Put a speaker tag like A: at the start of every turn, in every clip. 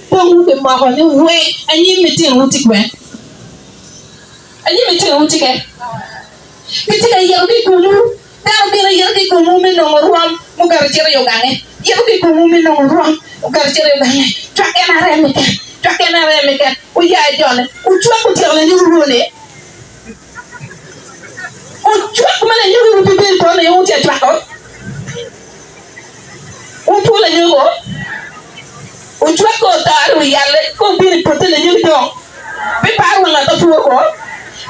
A: Pong the Mahoney way, and you meeting Wutiquan. And you meeting Wutiquan. You take a yogi kulu, that'll be a yogi woman or one, Mugarjeri Yogane, yogi woman or one, Mugarjeri Yogane, track and Aramica, track and Aramica, we are John, who trouble telling you rule. Oh, track man, and you will be built on the old track. Oh, pull a new go. Oh, track or that, we are let go be put in a new dog. Be power on the poor.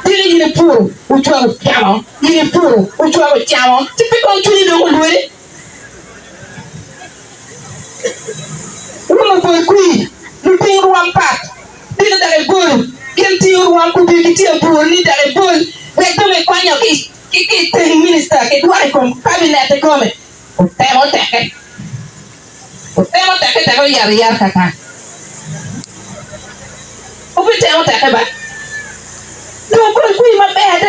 A: Did you pool, which was a camel? You pool, which was a camel? Typical tree don't do it. Woman for a queen, you think one part. Did that a bull, get to you one could be a pool, need a bull. Wait to make one of these. Kick minister, get what I come, cabinet the comment. Temo take it. Temo take it, I go yarka. Open Temo take it back. No, my bad.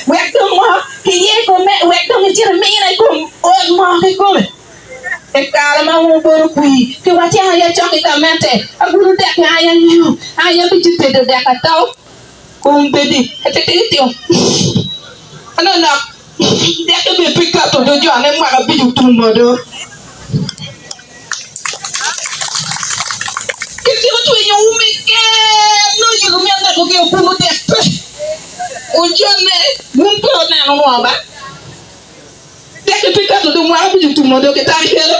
A: Where come on? Can you come back? Where come you tell me? I come. Oh, my God. A calma won't go quick. To what I am talking about. A good deck I am you. I am to take the deck at all. Baby, I take it. I don't know. There can be a pick up to the John and what a bit tomorrow. If you do you make no, you remember to get a pool deck. Oh, John, won't go now, no, but they can pick up to the one tomorrow. Get out here.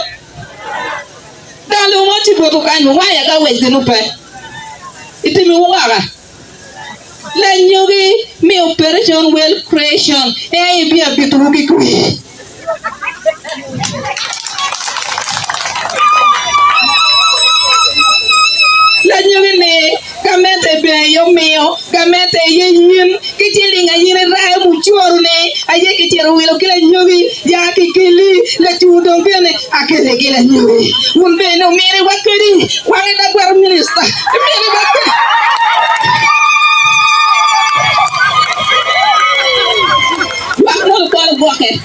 A: Now, don't want to go to kind of why I got waste the no pay. It is me. Let you be me operation well creation. Hey, be a bit ruby queen. Let you be me. Gamete be your meal. Gamete yin. Kitting a yin and I mutually. I get it will kill you. Yaki killy. Let you don't be I can kill you. Won't be no mere what could he? Why did I minister? Walking.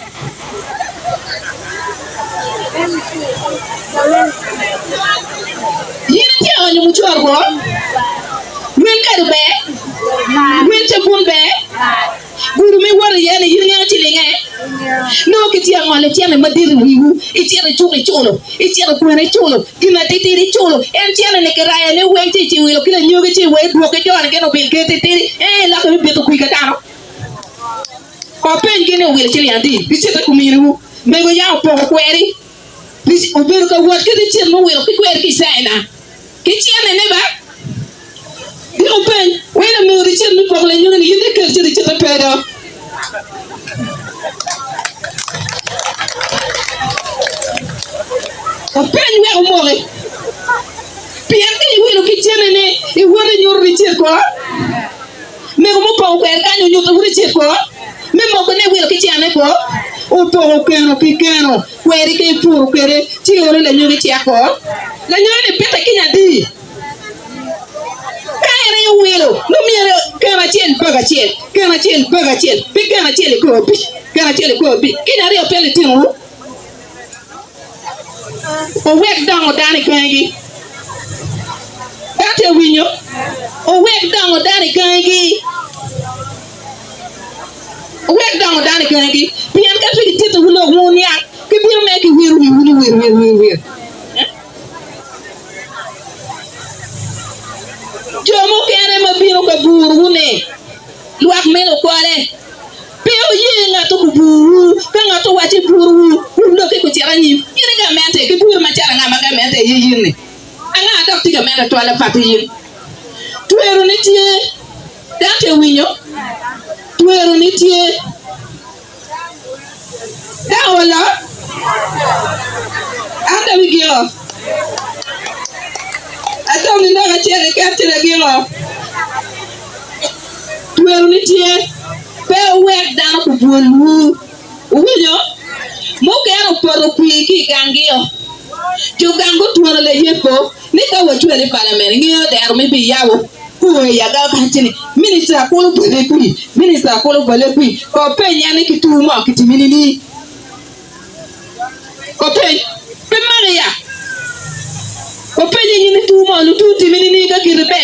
A: You tell you what you are going. We'll get a bag. We'll take one bag. Good me what a yen, you know, chilling. No, it's young on the channel, but didn't you? It's a cholo. It's a query cholo. You know, they did it cholo. And Tiana Nicaraya, and wait till you will kill a new get away, walk it on again, be get it. Eh, like a bit of quicker down. Open getting away, Chili and D. This is a community. Maybe you for a query. This Uberka what get it in the will, query sign. Kitchen and never. You open, wait a minute, it's in the problem, you get to the pedal. Open well more. Pierre, you will kitchen and it wasn't your Richard car. Maybe more where can you do Richard car? Memo ko ne will kitchen ko o to keno where ke puru kere ti ore la nyori ti akor la nyori pete kinya di kare yo wilo no miere kana chen baga chen bi kana chen ko bi kinya ri o pele ti o wek dango dani kangi date winyo o wek dango dani kangi wake down down again. Pian can figure it to look one yak. Keep you make it weird. Jomo can ever be a buru. Luak melo quale. Pio ying at the buru. Come out to watch a buru. Look at Tirani. You never meant it. Keep your matana. Magamete yin. And I don't think a man at all party. To Eronity. That's a window. Tuero nitie dawola anda wigio atom ni ndaga chere kaptira gio tuero nitie pe wek dano ku bolu uwinyo mo kero poro kwiki gangio jo gango tuero le yepo ni ka wachwe ni parliament ngio der mi bi yawo ya ga batini minister ko bole kui ko penya ne kituma kitimini ni ko pe maria ko pe ni ni tuma lu tuti mini ni ga kirbe